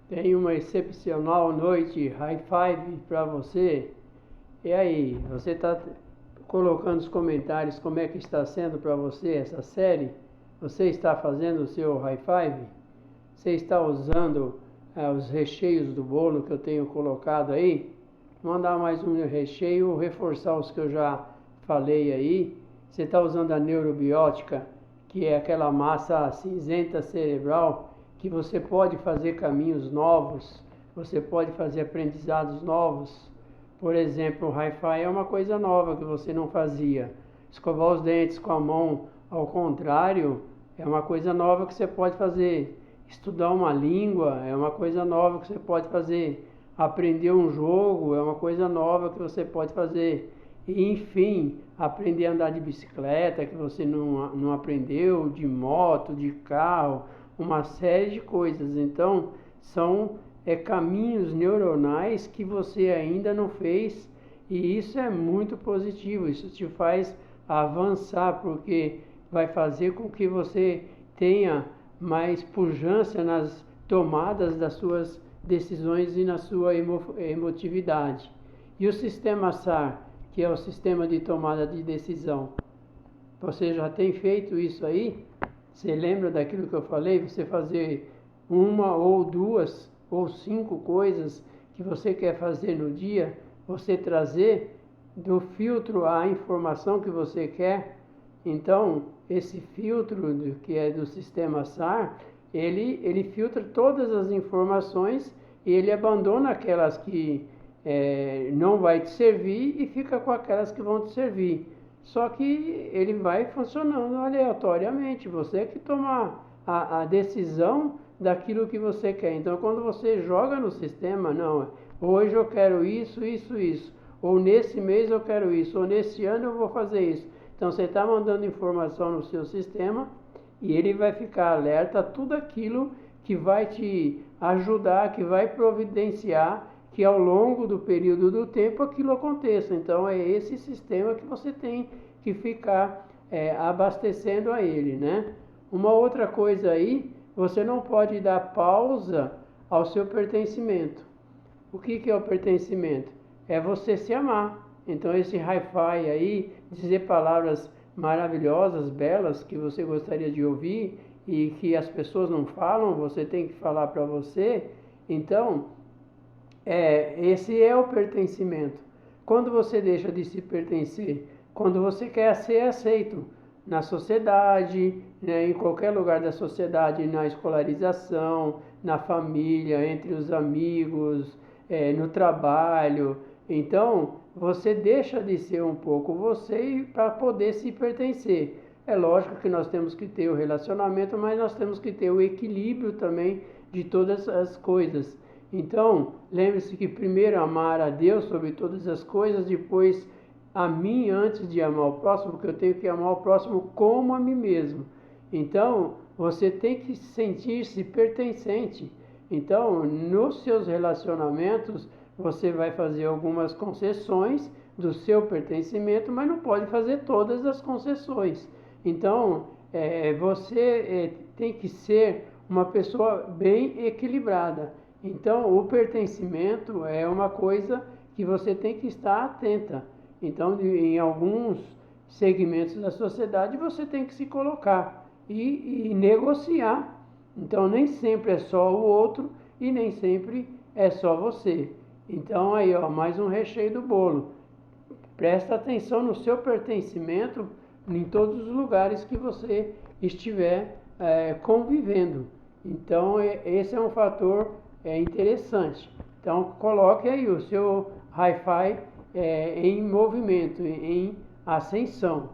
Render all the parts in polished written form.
Tenho uma excepcional noite high five para você. E aí, você está colocando nos comentários como é que está sendo para você essa série? Você está fazendo o seu high five? Você está usando os recheios do bolo que eu tenho colocado aí? Mandar mais um recheio, reforçar os que eu já falei aí. Você está usando a neurobiótica, que é aquela massa cinzenta cerebral, que você pode fazer caminhos novos, você pode fazer aprendizados novos. Por exemplo, o Hi-Fi é uma coisa nova que você não fazia. Escovar os dentes com a mão ao contrário é uma coisa nova que você pode fazer. Estudar uma língua é uma coisa nova que você pode fazer. Aprender um jogo é uma coisa nova que você pode fazer. E, enfim, aprender a andar de bicicleta que você não aprendeu, de moto, de carro, uma série de coisas. Então, são caminhos neuronais que você ainda não fez, e isso é muito positivo. Isso te faz avançar, porque vai fazer com que você tenha mais pujança nas tomadas das suas decisões e na sua emotividade. E o sistema SAR, que é o sistema de tomada de decisão, você já tem feito isso aí? Você lembra daquilo que eu falei? Você fazer uma ou duas ou 5 coisas que você quer fazer no dia, você trazer do filtro a informação que você quer. Então, esse filtro que é do sistema SAR, ele filtra todas as informações e ele abandona aquelas que não vai te servir e fica com aquelas que vão te servir. Só que ele vai funcionando aleatoriamente, você que toma a decisão daquilo que você quer. Então, quando você joga no sistema, não, hoje eu quero isso, ou nesse mês eu quero isso, ou nesse ano eu vou fazer isso. Então, você está mandando informação no seu sistema e ele vai ficar alerta a tudo aquilo que vai te ajudar, que vai providenciar que ao longo do período do tempo aquilo aconteça. Então, é esse sistema que você tem que ficar abastecendo a ele, né? Uma outra coisa aí, você não pode dar pausa ao seu pertencimento. O que é o pertencimento? É você se amar. Então, esse hi-fi aí, dizer palavras maravilhosas, belas, que você gostaria de ouvir e que as pessoas não falam, você tem que falar para você. Então, esse é o pertencimento. Quando você deixa de se pertencer, quando você quer ser aceito na sociedade, né, em qualquer lugar da sociedade, na escolarização, na família, entre os amigos, no trabalho. Então, você deixa de ser um pouco você para poder se pertencer. É lógico que nós temos que ter o relacionamento, mas nós temos que ter o equilíbrio também de todas as coisas. Então, lembre-se que primeiro amar a Deus sobre todas as coisas, depois a mim antes de amar o próximo, porque eu tenho que amar o próximo como a mim mesmo. Então, você tem que sentir-se pertencente. Então, nos seus relacionamentos, você vai fazer algumas concessões do seu pertencimento, mas não pode fazer todas as concessões. Então, você tem que ser uma pessoa bem equilibrada. Então, o pertencimento é uma coisa que você tem que estar atenta. Então, em alguns segmentos da sociedade, você tem que se colocar e negociar. Então, nem sempre é só o outro e nem sempre é só você. Então, aí, ó, mais um recheio do bolo. Presta atenção no seu pertencimento em todos os lugares que você estiver convivendo. Então, esse é um fator interessante. Então, coloque aí o seu hi-fi em movimento, em ascensão.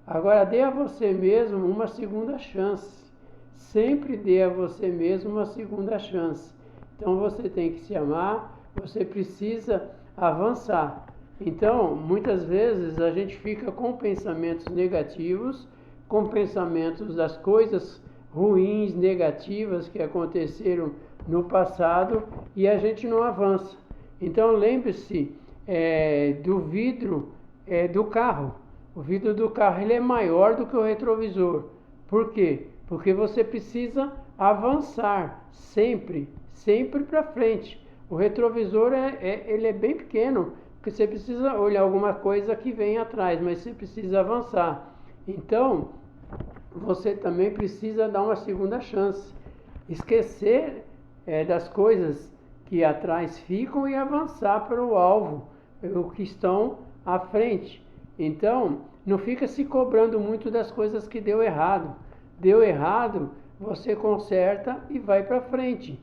Agora, dê a você mesmo uma segunda chance. Sempre dê a você mesmo uma segunda chance. Então, você tem que se amar, você precisa avançar. Então, muitas vezes a gente fica com pensamentos negativos, com pensamentos das coisas ruins, negativas que aconteceram no passado e a gente não avança. Então, lembre-se do vidro do carro. O vidro do carro ele é maior do que o retrovisor. Por quê? Porque você precisa avançar, sempre para frente. O retrovisor ele é bem pequeno, porque você precisa olhar alguma coisa que vem atrás, mas você precisa avançar. Então, você também precisa dar uma segunda chance. Esquecer das coisas que atrás ficam e avançar para o alvo, o que estão à frente. Então, não fica se cobrando muito das coisas que deu errado. Deu errado, você conserta e vai para frente.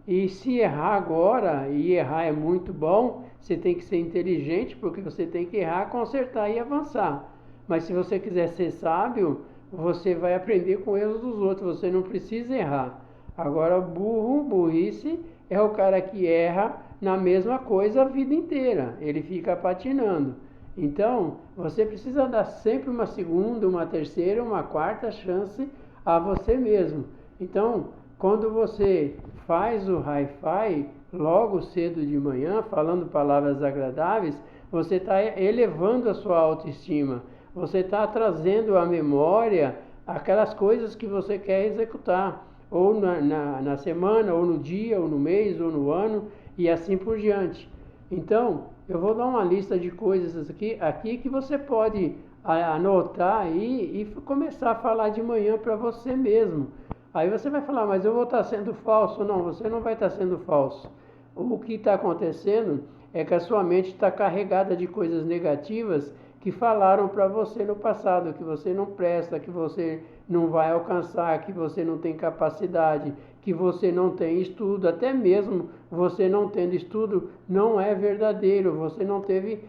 E se errar agora, e errar é muito bom, você tem que ser inteligente, porque você tem que errar, consertar e avançar. Mas se você quiser ser sábio, você vai aprender com erros dos outros, você não precisa errar. Agora, burrice é o cara que erra na mesma coisa a vida inteira, ele fica patinando. Então, você precisa dar sempre uma segunda, uma terceira, uma quarta chance a você mesmo. Então, quando você faz o hi-fi logo cedo de manhã, falando palavras agradáveis, você está elevando a sua autoestima. Você está trazendo à memória aquelas coisas que você quer executar, ou na semana, ou no dia, ou no mês, ou no ano, e assim por diante. Então, eu vou dar uma lista de coisas aqui que você pode anotar aí e começar a falar de manhã para você mesmo. Aí você vai falar, mas eu vou estar sendo falso. Não, você não vai estar sendo falso. O que está acontecendo é que a sua mente está carregada de coisas negativas que falaram para você no passado, que você não presta, que você não vai alcançar, que você não tem capacidade, que você não tem estudo. Até mesmo você não tendo estudo não é verdadeiro, você não teve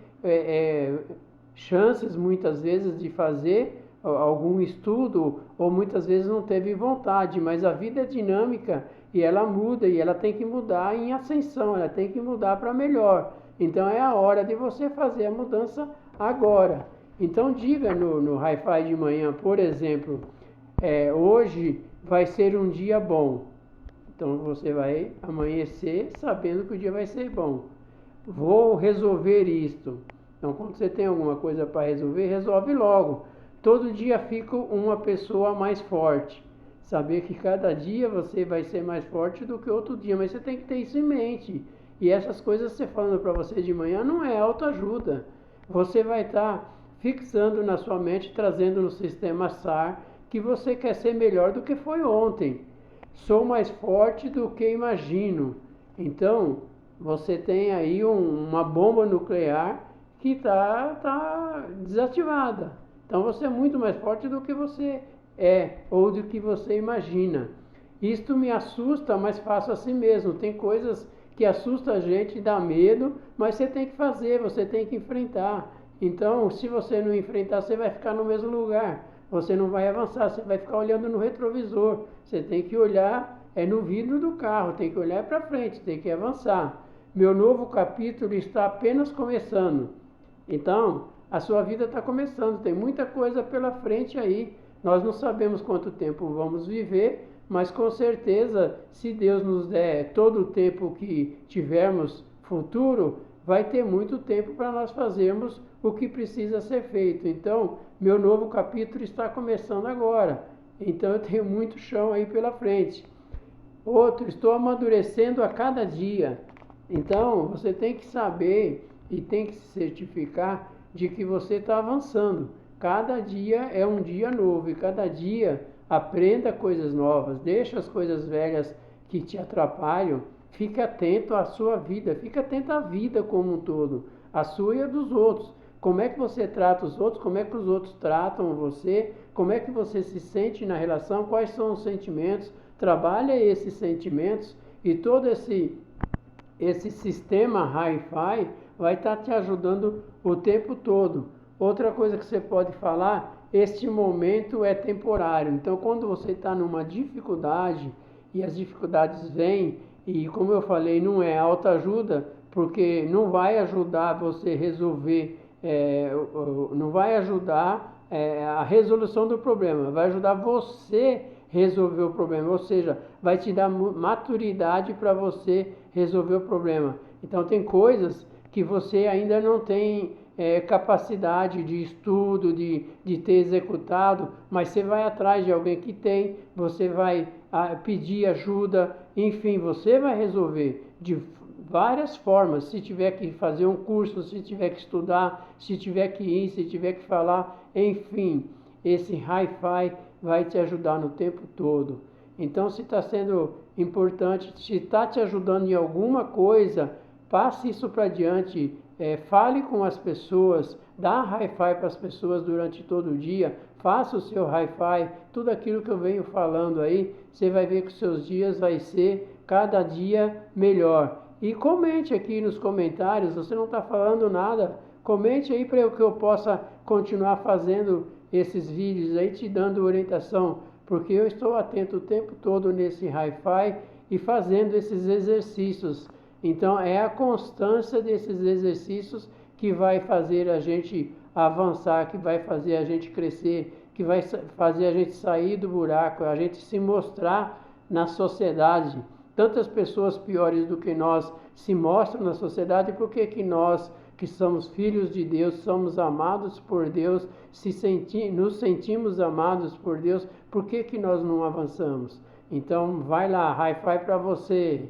chances muitas vezes de fazer algum estudo, ou muitas vezes não teve vontade, mas a vida é dinâmica e ela muda, e ela tem que mudar em ascensão, ela tem que mudar para melhor. Então é a hora de você fazer a mudança agora. Então diga no hi-fi de manhã, por exemplo, hoje vai ser um dia bom. Então você vai amanhecer sabendo que o dia vai ser bom. Vou resolver isto. Então quando você tem alguma coisa para resolver, resolve logo. Todo dia fica uma pessoa mais forte. Saber que cada dia você vai ser mais forte do que outro dia, mas você tem que ter isso em mente. E essas coisas você falando para você de manhã não é autoajuda. Você vai estar fixando na sua mente, trazendo no sistema SAR, que você quer ser melhor do que foi ontem. Sou mais forte do que imagino. Então, você tem aí uma bomba nuclear que está desativada. Então, você é muito mais forte do que você é ou do que você imagina. Isto me assusta, mas faço assim mesmo. Tem coisas que assustam a gente, dá medo, mas você tem que fazer, você tem que enfrentar. Então, se você não enfrentar, você vai ficar no mesmo lugar. Você não vai avançar, você vai ficar olhando no retrovisor. Você tem que olhar no vidro do carro, tem que olhar para frente, tem que avançar. Meu novo capítulo está apenas começando. Então, a sua vida está começando, tem muita coisa pela frente aí. Nós não sabemos quanto tempo vamos viver, mas com certeza, se Deus nos der todo o tempo que tivermos futuro, vai ter muito tempo para nós fazermos o que precisa ser feito. Então, meu novo capítulo está começando agora. Então, eu tenho muito chão aí pela frente. Outro, estou amadurecendo a cada dia. Então, você tem que saber e tem que se certificar de que você está avançando. Cada dia é um dia novo e cada dia aprenda coisas novas, deixa as coisas velhas que te atrapalham, fique atento à sua vida, fique atento à vida como um todo, a sua e a dos outros. Como é que você trata os outros, como é que os outros tratam você, como é que você se sente na relação, quais são os sentimentos, trabalha esses sentimentos e todo esse sistema hi-fi vai estar te ajudando o tempo todo. Outra coisa que você pode falar, este momento é temporário. Então, quando você está numa dificuldade e as dificuldades vêm, e como eu falei, não é autoajuda, porque não vai ajudar você resolver, não vai ajudar a resolução do problema, vai ajudar você resolver o problema, ou seja, vai te dar maturidade para você resolver o problema. Então, tem coisas que você ainda não tem capacidade de estudo, de ter executado, mas você vai atrás de alguém que tem, você vai pedir ajuda, enfim, você vai resolver de várias formas. Se tiver que fazer um curso, se tiver que estudar, se tiver que ir, se tiver que falar, enfim, esse Hi-Fi vai te ajudar no tempo todo. Então, se está sendo importante, se está te ajudando em alguma coisa, passe isso para diante, fale com as pessoas, dá Hi-Fi para as pessoas durante todo o dia, faça o seu Hi-Fi, tudo aquilo que eu venho falando aí, você vai ver que os seus dias vai ser cada dia melhor. E comente aqui nos comentários, você não está falando nada, comente aí para que eu possa continuar fazendo esses vídeos aí, te dando orientação, porque eu estou atento o tempo todo nesse Hi-Fi e fazendo esses exercícios. Então é a constância desses exercícios que vai fazer a gente avançar, que vai fazer a gente crescer, que vai fazer a gente sair do buraco, a gente se mostrar na sociedade. Tantas pessoas piores do que nós se mostram na sociedade, porque que nós, que somos filhos de Deus, somos amados por Deus, nos sentimos amados por Deus, por que nós não avançamos? Então vai lá, Hi-Fi para você!